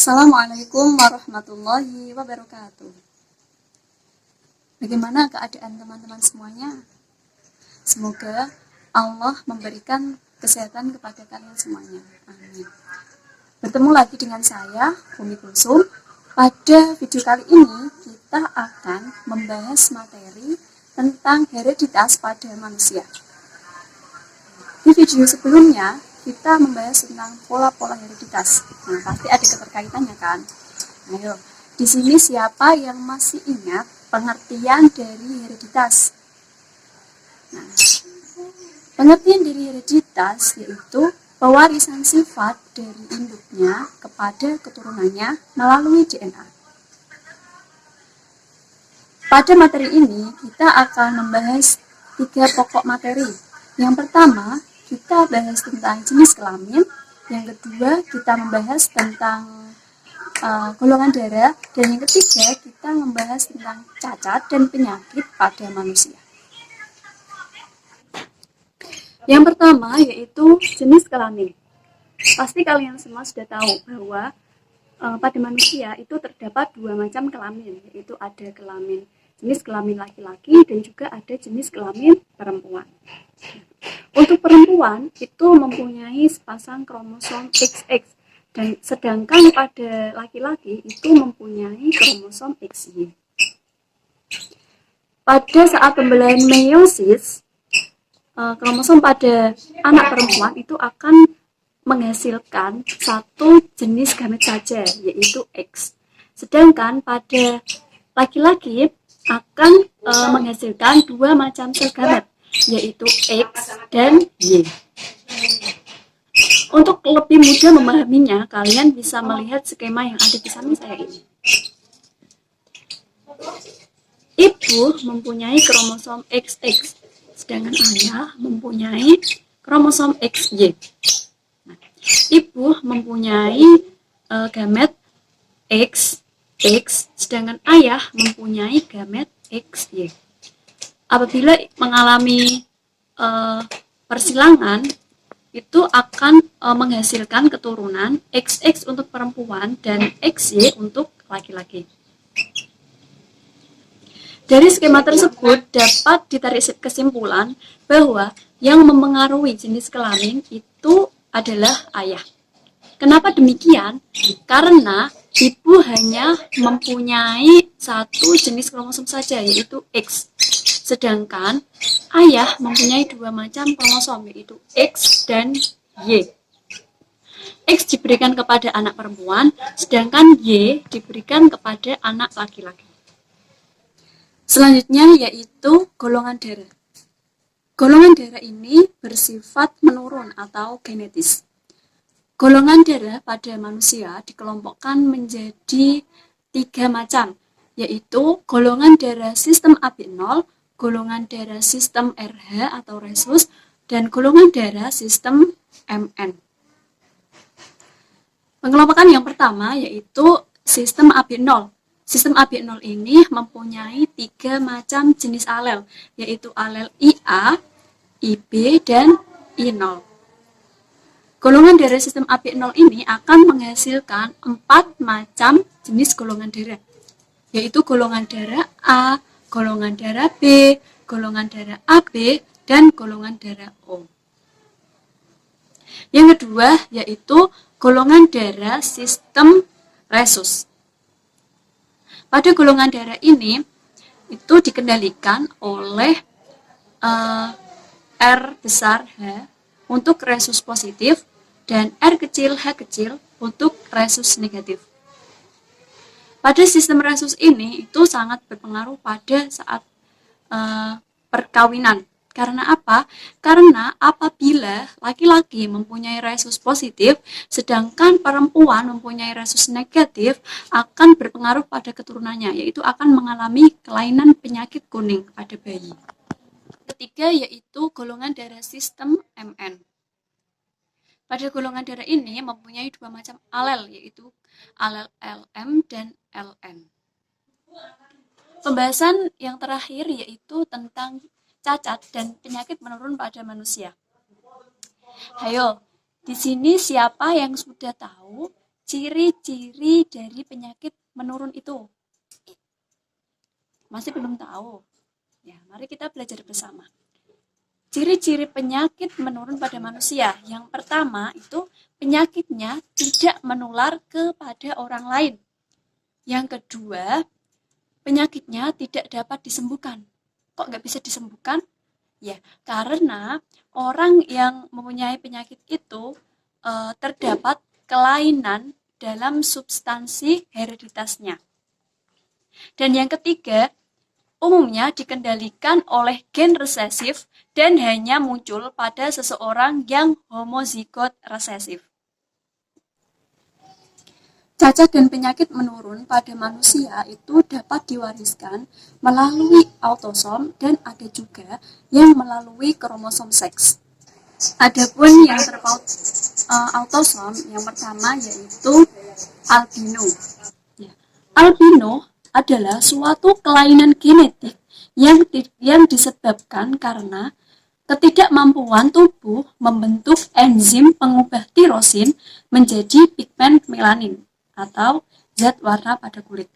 Assalamualaikum warahmatullahi wabarakatuh. Bagaimana keadaan teman-teman semuanya? Semoga Allah memberikan kesehatan kepada kalian semuanya. Amin. Bertemu lagi dengan saya, Umi Kulsum. Pada video kali ini, kita akan membahas materi tentang hereditas pada manusia. Di video sebelumnya, kita membahas tentang pola-pola hereditas. Nah, pasti ada keterkaitannya kan? Ayo, di sini siapa yang masih ingat pengertian dari hereditas? Nah, pengertian dari hereditas yaitu pewarisan sifat dari induknya kepada keturunannya melalui DNA. Pada materi ini, kita akan membahas 3 pokok materi. Yang pertama, kita bahas tentang jenis kelamin. Yang kedua, kita membahas tentang golongan darah. Dan yang ketiga, kita membahas tentang cacat dan penyakit pada manusia. Yang pertama yaitu jenis kelamin. Pasti kalian semua sudah tahu bahwa pada manusia itu terdapat 2 macam kelamin, yaitu ada jenis kelamin laki-laki dan juga ada jenis kelamin perempuan. Untuk perempuan itu mempunyai sepasang kromosom XX, dan sedangkan pada laki-laki itu mempunyai kromosom XY. Pada saat pembelahan meiosis, kromosom pada anak perempuan itu akan menghasilkan satu jenis gamet saja, yaitu X. Sedangkan pada laki-laki akan menghasilkan 2 macam sel gamet, yaitu X dan Y. Untuk lebih mudah memahaminya, kalian bisa melihat skema yang ada di samping saya ini. Ibu mempunyai kromosom XX, sedangkan ayah mempunyai kromosom XY. Nah, ibu mempunyai gamet X, sedangkan ayah mempunyai gamet XY. Apabila mengalami persilangan, itu akan menghasilkan keturunan XX untuk perempuan dan XY untuk laki-laki. Dari skema tersebut dapat ditarik kesimpulan bahwa yang memengaruhi jenis kelamin itu adalah ayah. Kenapa demikian? Karena ibu hanya mempunyai satu jenis kromosom saja, yaitu X. Sedangkan ayah mempunyai 2 macam kromosom, yaitu X dan Y. X diberikan kepada anak perempuan, sedangkan Y diberikan kepada anak laki-laki. Selanjutnya yaitu golongan darah. Golongan darah ini bersifat menurun atau genetis. Golongan darah pada manusia dikelompokkan menjadi 3 macam, yaitu golongan darah sistem AB0, golongan darah sistem RH atau rhesus, dan golongan darah sistem MN. Pengelompokan yang pertama yaitu sistem AB0. Sistem AB0 ini mempunyai 3 macam jenis alel, yaitu alel IA, IB, dan I0. Golongan darah sistem AB0 ini akan menghasilkan 4 macam jenis golongan darah, yaitu golongan darah A, golongan darah B, golongan darah AB, dan golongan darah O. Yang kedua yaitu golongan darah sistem rhesus. Pada golongan darah ini itu dikendalikan oleh R besar H untuk rhesus positif dan R kecil H kecil untuk rhesus negatif. Pada sistem rhesus ini itu sangat berpengaruh pada saat perkawinan. Karena apa? Karena apabila laki-laki mempunyai rhesus positif, sedangkan perempuan mempunyai rhesus negatif, akan berpengaruh pada keturunannya, yaitu akan mengalami kelainan penyakit kuning pada bayi. Ketiga yaitu golongan darah sistem MN. Pada golongan darah ini mempunyai 2 macam alel, yaitu alel LM dan LN. Pembahasan yang terakhir yaitu tentang cacat dan penyakit menurun pada manusia. Hayo, di sini siapa yang sudah tahu ciri-ciri dari penyakit menurun itu. Masih belum tahu? Ya, mari kita belajar bersama. Ciri-ciri penyakit menurun pada manusia. Yang pertama itu penyakitnya tidak menular kepada orang lain. Yang kedua, penyakitnya tidak dapat disembuhkan. Kok nggak bisa disembuhkan? Ya, karena orang yang mempunyai penyakit itu terdapat kelainan dalam substansi hereditasnya. Dan yang ketiga, umumnya dikendalikan oleh gen resesif dan hanya muncul pada seseorang yang homozigot resesif. Cacat dan penyakit menurun pada manusia itu dapat diwariskan melalui autosom dan ada juga yang melalui kromosom seks. Adapun yang terpaut autosom, yang pertama yaitu albino. Ya. Albino adalah suatu kelainan genetik yang disebabkan karena ketidakmampuan tubuh membentuk enzim pengubah tirosin menjadi pigmen melanin atau zat warna pada kulit.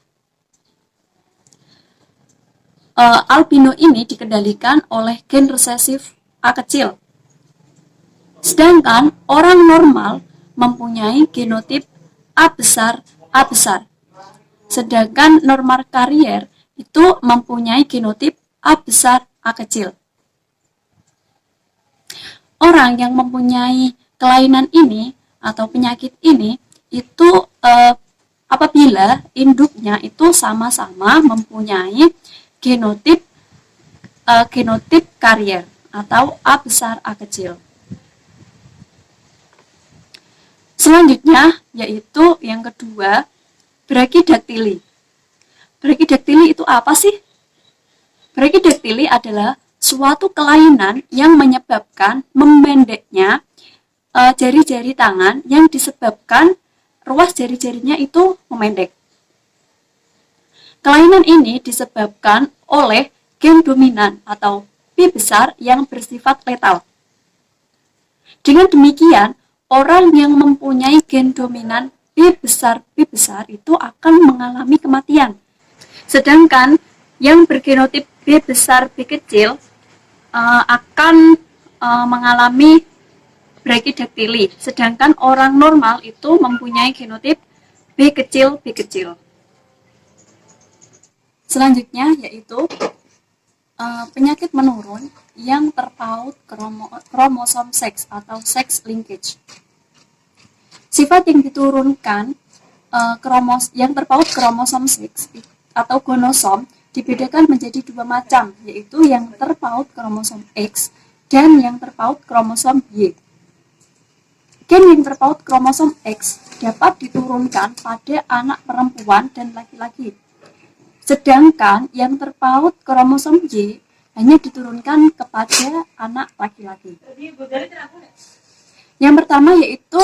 Albino ini dikendalikan oleh gen resesif A kecil. Sedangkan orang normal mempunyai genotip A besar A besar. Sedangkan normal karier itu mempunyai genotip A besar A kecil. Orang yang mempunyai kelainan ini atau penyakit ini itu apabila induknya itu sama-sama mempunyai genotip karier atau A besar A kecil. Selanjutnya yaitu yang kedua, brachidaktili. Brachidaktili itu apa sih? Brachidaktili adalah suatu kelainan yang menyebabkan memendeknya jari-jari tangan yang disebabkan ruas jari-jarinya itu memendek. Kelainan ini disebabkan oleh gen dominan atau P besar yang bersifat letal. Dengan demikian, orang yang mempunyai gen dominan P besar itu akan mengalami kematian. Sedangkan yang bergenotip B besar B kecil akan mengalami brachidaktili. Sedangkan orang normal itu mempunyai genotip B kecil B kecil. Selanjutnya yaitu penyakit menurun yang terpaut kromosom seks atau sex linkage. Sifat yang diturunkan yang terpaut kromosom seks atau gonosom dibedakan menjadi dua macam, yaitu yang terpaut kromosom X dan yang terpaut kromosom Y. Gen yang terpaut kromosom X dapat diturunkan pada anak perempuan dan laki-laki. Sedangkan yang terpaut kromosom Y hanya diturunkan kepada anak laki-laki. Yang pertama yaitu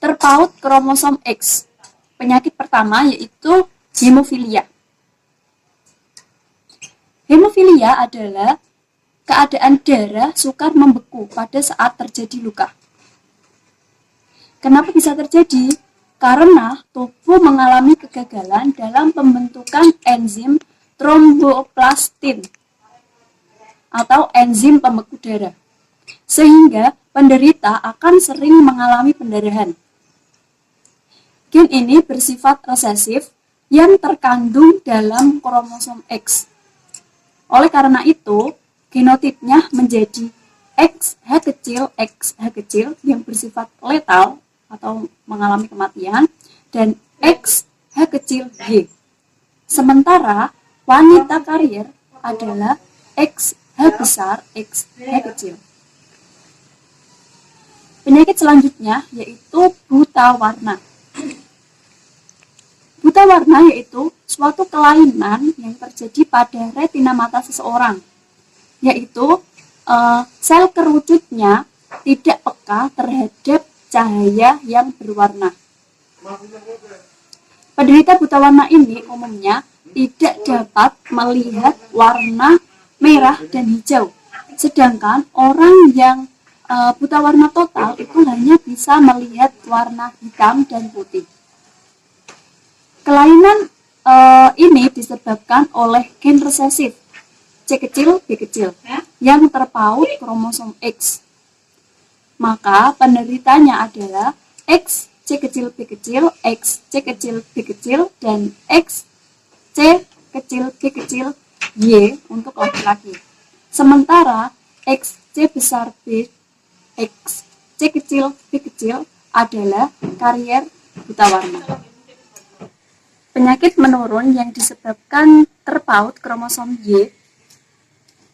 terpaut kromosom X. Penyakit pertama yaitu hemofilia. Hemofilia adalah keadaan darah sukar membeku pada saat terjadi luka. Kenapa bisa terjadi? Karena tubuh mengalami kegagalan dalam pembentukan enzim tromboplastin atau enzim pembeku darah, sehingga penderita akan sering mengalami pendarahan. Gen ini bersifat resesif yang terkandung dalam kromosom X. Oleh karena itu, genotipnya menjadi XH kecil yang bersifat letal atau mengalami kematian dan XH kecil Y. Sementara wanita karier adalah XH besar XH kecil. Penyakit selanjutnya yaitu buta warna. Buta warna yaitu suatu kelainan yang terjadi pada retina mata seseorang, yaitu sel kerucutnya tidak peka terhadap cahaya yang berwarna. Penderita buta warna ini umumnya tidak dapat melihat warna merah dan hijau, sedangkan orang yang buta warna total itu hanya bisa melihat warna hitam dan putih. Kelainan ini disebabkan oleh gen resesif C kecil B kecil yang terpaut kromosom X. Maka penderitanya adalah X C kecil B kecil, X C kecil B kecil, dan X C kecil B kecil Y untuk laki-laki. Sementara X C besar B, X C kecil B kecil adalah karier buta warna. Penyakit menurun yang disebabkan terpaut kromosom Y.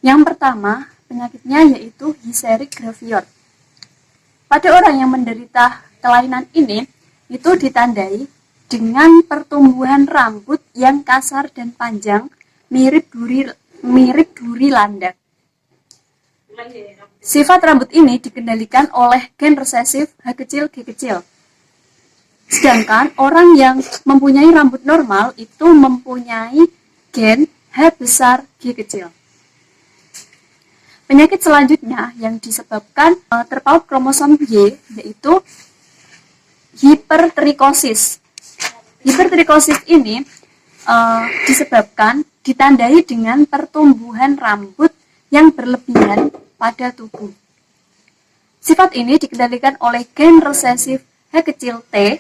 Yang pertama, penyakitnya yaitu hysteric gravior. Pada orang yang menderita kelainan ini, itu ditandai dengan pertumbuhan rambut yang kasar dan panjang, mirip duri landak. Sifat rambut ini dikendalikan oleh gen resesif H kecil G kecil. Sedangkan orang yang mempunyai rambut normal itu mempunyai gen H besar G kecil. Penyakit selanjutnya yang disebabkan terpaut kromosom Y yaitu hipertrikosis. Hipertrikosis ini disebabkan ditandai dengan pertumbuhan rambut yang berlebihan pada tubuh. Sifat ini dikendalikan oleh gen resesif H kecil T.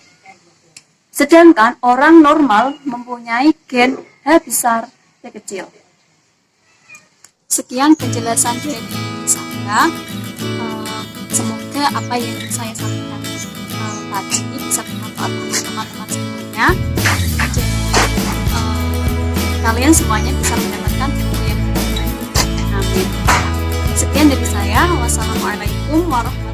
Sedangkan orang normal mempunyai gen H besar T kecil. Sekian penjelasan dari saya. Semoga apa yang saya sampaikan tadi bisa bermanfaat untuk teman-teman semuanya. Dan kalian semuanya bisa mendapatkan ilmu yang baik. Amin. Sekian dari saya. Wassalamualaikum warahmatullahi wabarakatuh.